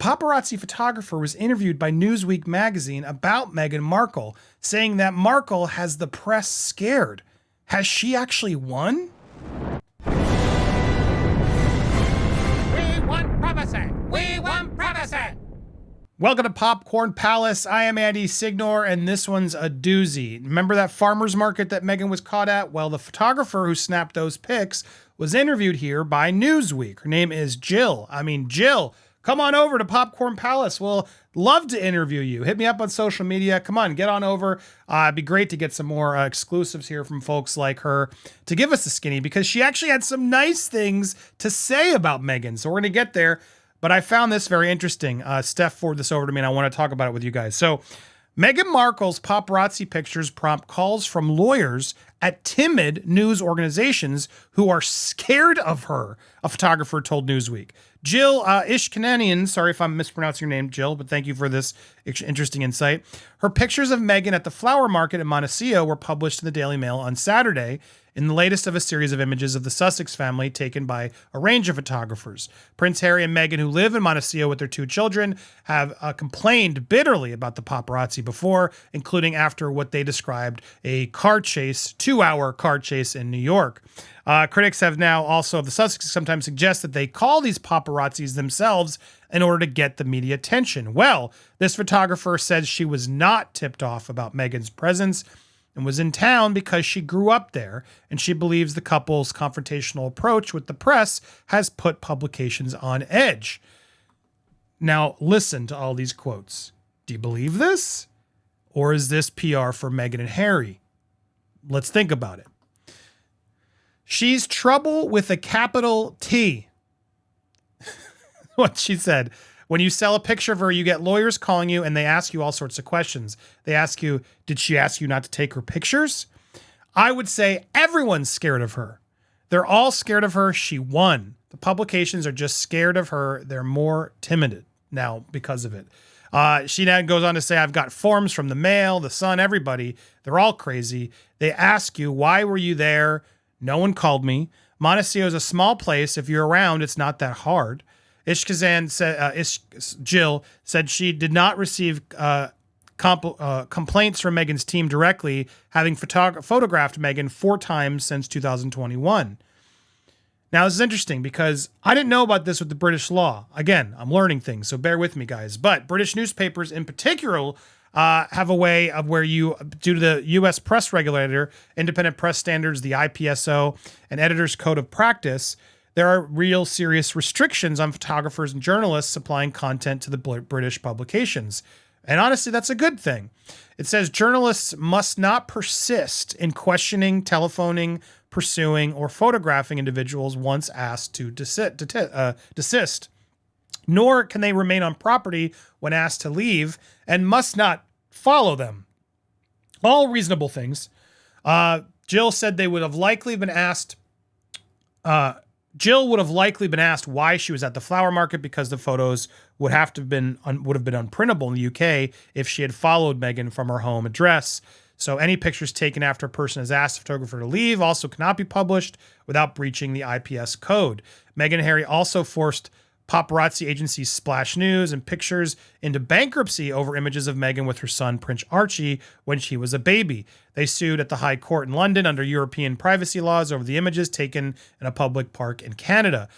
paparazzi photographer was interviewed by Newsweek magazine about Meghan Markle, saying that Markle has the press scared. Has she actually won? We want privacy! We want privacy! Welcome to Popcorn Palace. I am Andy Signor, and this one's a doozy. Remember that farmer's market that Meghan was caught at? Well, the photographer who snapped those pics was interviewed here by Newsweek. Her name is Jill. Jill, come on over to Popcorn Palace. We'll love to interview you. Hit me up on social media. Come on, get on over. It'd be great to get some more exclusives here from folks like her to give us a skinny, because she actually had some nice things to say about Meghan. So we're going to get there. But I found this very interesting. Steph forwarded this over to me, and I want to talk about it with you guys. So Meghan Markle's paparazzi pictures prompt calls from lawyers at timid news organizations who are scared of her, a photographer told Newsweek. Jill Ishkanian, sorry if I'm mispronouncing your name, Jill, but thank you for this interesting insight. Her pictures of Meghan at the flower market in Montecito were published in the Daily Mail on Saturday, in the latest of a series of images of the Sussex family taken by a range of photographers. Prince Harry and Meghan, who live in Montecito with their 2 children, have complained bitterly about the paparazzi before, including after what they described a car chase, 2-hour car chase in New York. Critics have now also, the Sussex sometimes suggest that they call these paparazzis themselves in order to get the media attention. Well, this photographer says she was not tipped off about Meghan's presence and was in town because she grew up there, and she believes the couple's confrontational approach with the press has put publications on edge. Now, listen to all these quotes. Do you believe this? Or is this PR for Meghan and Harry? Let's think about it. She's trouble with a capital T. What she said. When you sell a picture of her, you get lawyers calling you and they ask you all sorts of questions. They ask you, did she ask you not to take her pictures? I would say everyone's scared of her. They're all scared of her. She won. The publications are just scared of her. They're more timid now because of it. She now goes on to say, I've got forms from the Mail, the Sun, everybody. They're all crazy. They ask you, why were you there? No one called me. Montecito is a small place. If you're around, it's not that hard. Ishkanian said, Jill said she did not receive complaints from Meghan's team directly, having photographed Meghan 4 times since 2021. Now, this is interesting because I didn't know about this with the British law. Again, I'm learning things, so bear with me, guys. But British newspapers in particular have a way of where you, due to the U.S. press regulator, independent press standards, the IPSO, and editor's code of practice, there are real serious restrictions on photographers and journalists supplying content to the British publications. And honestly, that's a good thing. It says journalists must not persist in questioning, telephoning, pursuing, or photographing individuals once asked to desist. Nor can they remain on property when asked to leave, and must not follow them. All reasonable things. Jill said they would have likely been asked... Jill would have likely been asked why she was at the flower market, because the photos would have been unprintable in the UK if she had followed Meghan from her home address. So any pictures taken after a person has asked the photographer to leave also cannot be published without breaching the IPS code. Meghan and Harry also forced paparazzi agency Splash News and Pictures into bankruptcy over images of Meghan with her son Prince Archie when she was a baby. They sued at the High Court in London under European privacy laws over the images taken in a public park in Canada.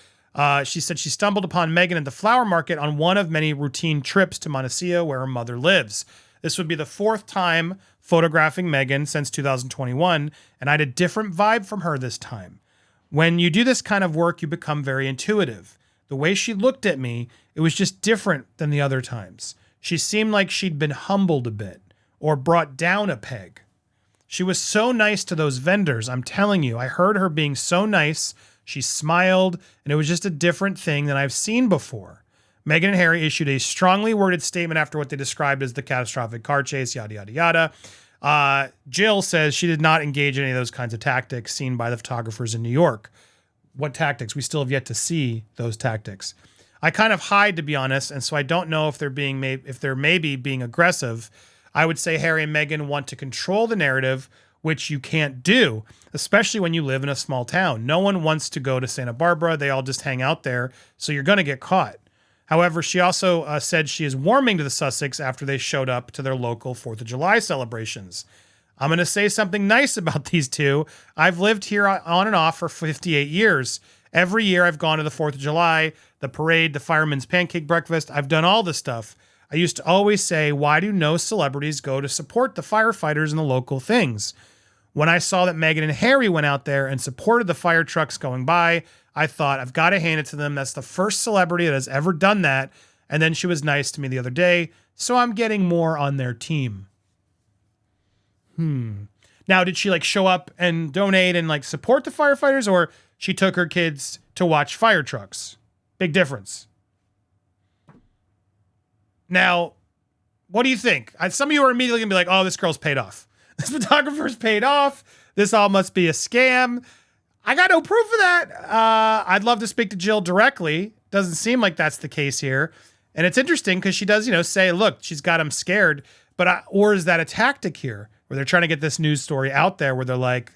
She said she stumbled upon Meghan at the flower market on one of many routine trips to Montecito, where her mother lives. This would be the 4th time photographing Meghan since 2021, and I had a different vibe from her this time. When you do this kind of work, you become very intuitive. The way she looked at me, it was just different than the other times. She seemed like she'd been humbled a bit or brought down a peg. She was so nice to those vendors. I'm telling you, I heard her being so nice. She smiled, and it was just a different thing than I've seen before. Meghan and Harry issued a strongly worded statement after what they described as the catastrophic car chase, yada, yada, yada. Jill says she did not engage in any of those kinds of tactics seen by the photographers in New York. What tactics? We still have yet to see those tactics. I kind of hide, to be honest, and so I don't know if they're maybe being aggressive. I would say Harry and Meghan want to control the narrative, which you can't do, especially when you live in a small town. No one wants to go to Santa Barbara. They all just hang out there, so you're going to get caught. However, she also said she is warming to the Sussex after they showed up to their local 4th of July celebrations. I'm going to say something nice about these two. I've lived here on and off for 58 years. Every year I've gone to the 4th of July, the parade, the fireman's pancake breakfast. I've done all this stuff. I used to always say, why do no celebrities go to support the firefighters and the local things? When I saw that Meghan and Harry went out there and supported the fire trucks going by, I thought, I've got to hand it to them. That's the first celebrity that has ever done that. And then she was nice to me the other day, so I'm getting more on their team. Now, did she like show up and donate and like support the firefighters, or she took her kids to watch fire trucks? Big difference. Now, what do you think? Some of you are immediately gonna be like, oh, this girl's paid off. This photographer's paid off. This all must be a scam. I got no proof of that. I'd love to speak to Jill directly. Doesn't seem like that's the case here. And it's interesting because she does, say, look, she's got him scared. Or is that a tactic here where they're trying to get this news story out there where they're like,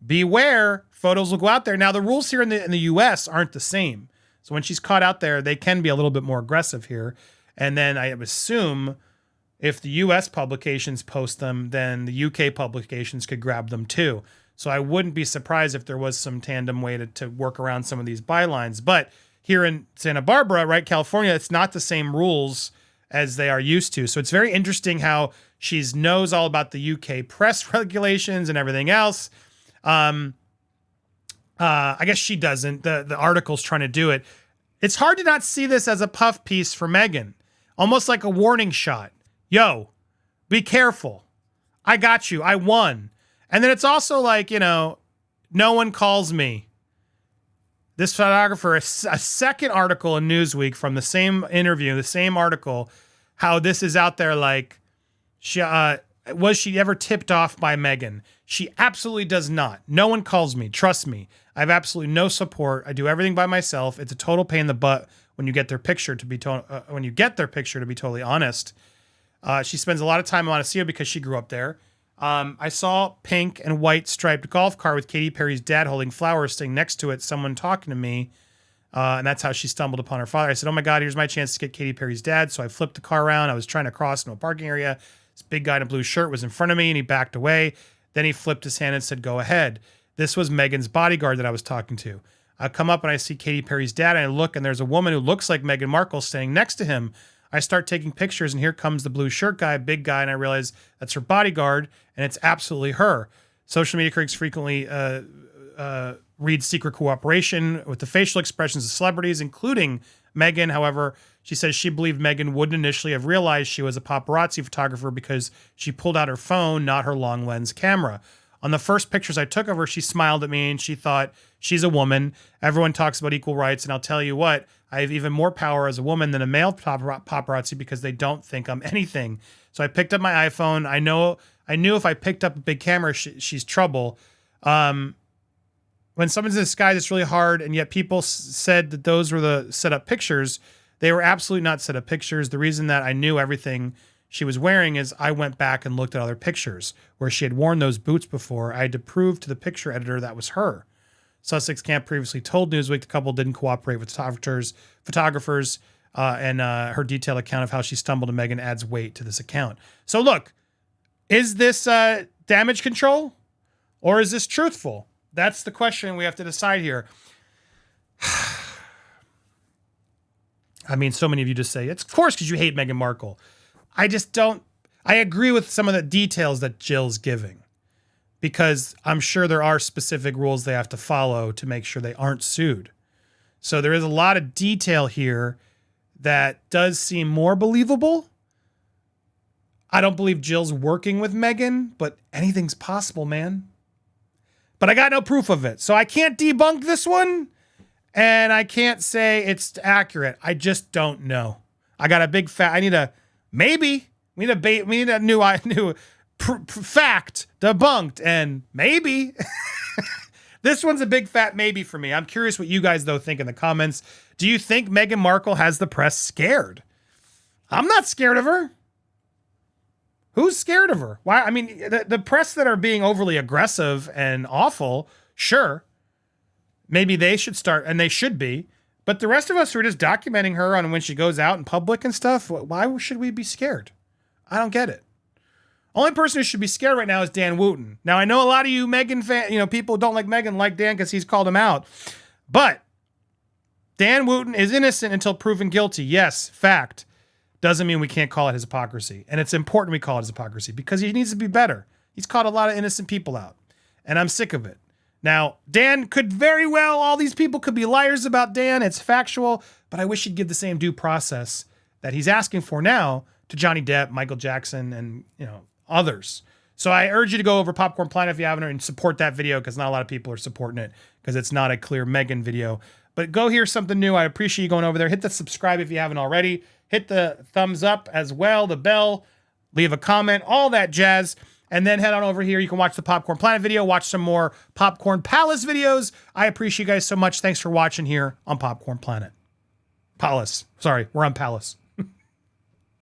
beware, photos will go out there. Now, the rules here in the US aren't the same. So when she's caught out there, they can be a little bit more aggressive here. And then I assume if the US publications post them, then the UK publications could grab them too. So I wouldn't be surprised if there was some tandem way to work around some of these bylines. But here in Santa Barbara, right, California, it's not the same rules as they are used to. So it's very interesting how she knows all about the UK press regulations and everything else. I guess she doesn't. The article's trying to do it. It's hard to not see this as a puff piece for Meghan. Almost like a warning shot. Yo, be careful. I got you. I won. And then it's also like, no one calls me. This photographer, a second article in Newsweek from the same interview, the same article, how this is out there like, was she ever tipped off by Meghan? She absolutely does not. No one calls me. Trust me. I have absolutely no support. I do everything by myself. It's a total pain in the butt when you get their picture, to be totally honest. She spends a lot of time in Montecito because she grew up there. I saw pink and white striped golf cart with Katy Perry's dad holding flowers, sitting next to it, someone talking to me. And that's how she stumbled upon her father. I said, oh my God, here's my chance to get Katy Perry's dad. So I flipped the car around. I was trying to cross into a parking area. This big guy in a blue shirt was in front of me and he backed away. Then he flipped his hand and said, go ahead. This was Meghan's bodyguard that I was talking to. I come up and I see Katy Perry's dad and I look and there's a woman who looks like Meghan Markle standing next to him. I start taking pictures and here comes the blue shirt guy, big guy, and I realize that's her bodyguard and it's absolutely her. Social media critics frequently read secret cooperation with the facial expressions of celebrities, including Meghan. However, she says she believed Meghan wouldn't initially have realized she was a paparazzi photographer because she pulled out her phone, not her long lens camera. On the first pictures I took of her, she smiled at me and she thought, she's a woman. Everyone talks about equal rights. And I'll tell you what, I have even more power as a woman than a male paparazzi because they don't think I'm anything. So I picked up my iPhone. I knew if I picked up a big camera, she's trouble. When someone's in the sky, it's really hard. And yet people said that those were the set up pictures. They were absolutely not set up pictures. The reason that I knew everything she was wearing is I went back and looked at other pictures where she had worn those boots before. I had to prove to the picture editor that was her. Sussex Camp previously told Newsweek the couple didn't cooperate with photographers, and her detailed account of how she stumbled to Meghan adds weight to this account. So look, is this damage control or is this truthful? That's the question we have to decide here. I mean, so many of you just say, it's of course because you hate Meghan Markle. I just don't. I agree with some of the details that Jill's giving because I'm sure there are specific rules they have to follow to make sure they aren't sued. So there is a lot of detail here that does seem more believable. I don't believe Jill's working with Meghan, but anything's possible, man. But I got no proof of it. So I can't debunk this one and I can't say it's accurate. I just don't know. I got a big maybe we need a new fact debunked, and maybe this one's a big fat maybe for me. I'm curious what you guys though think in the comments. Do you think Meghan Markle has the press scared? I'm not scared of her. Who's scared of her? Why? I mean, the press that are being overly aggressive and awful, sure, maybe they should start, and they should be, But the rest of us who are just documenting her on when she goes out in public and stuff, why should we be scared? I don't get it. Only person who should be scared right now is Dan Wooten. Now, I know a lot of you Meghan fan, people who don't like Meghan like Dan because he's called him out. But Dan Wooten is innocent until proven guilty. Yes, fact. Doesn't mean we can't call it his hypocrisy. And it's important we call it his hypocrisy because he needs to be better. He's caught a lot of innocent people out. And I'm sick of it. Now, Dan could very well, all these people could be liars about Dan. It's factual. But I wish he'd give the same due process that he's asking for now to Johnny Depp, Michael Jackson, and others. So I urge you to go over Popcorn Planet if you haven't and support that video because not a lot of people are supporting it because it's not a clear Meghan video. But go hear something new. I appreciate you going over there. Hit the subscribe if you haven't already. Hit the thumbs up as well, the bell, leave a comment, all that jazz. And then head on over here. You can watch the Popcorn Planet video, watch some more Popcorn Palace videos. I appreciate you guys so much. Thanks for watching here on Popcorn Planet. Palace. Sorry, we're on Palace.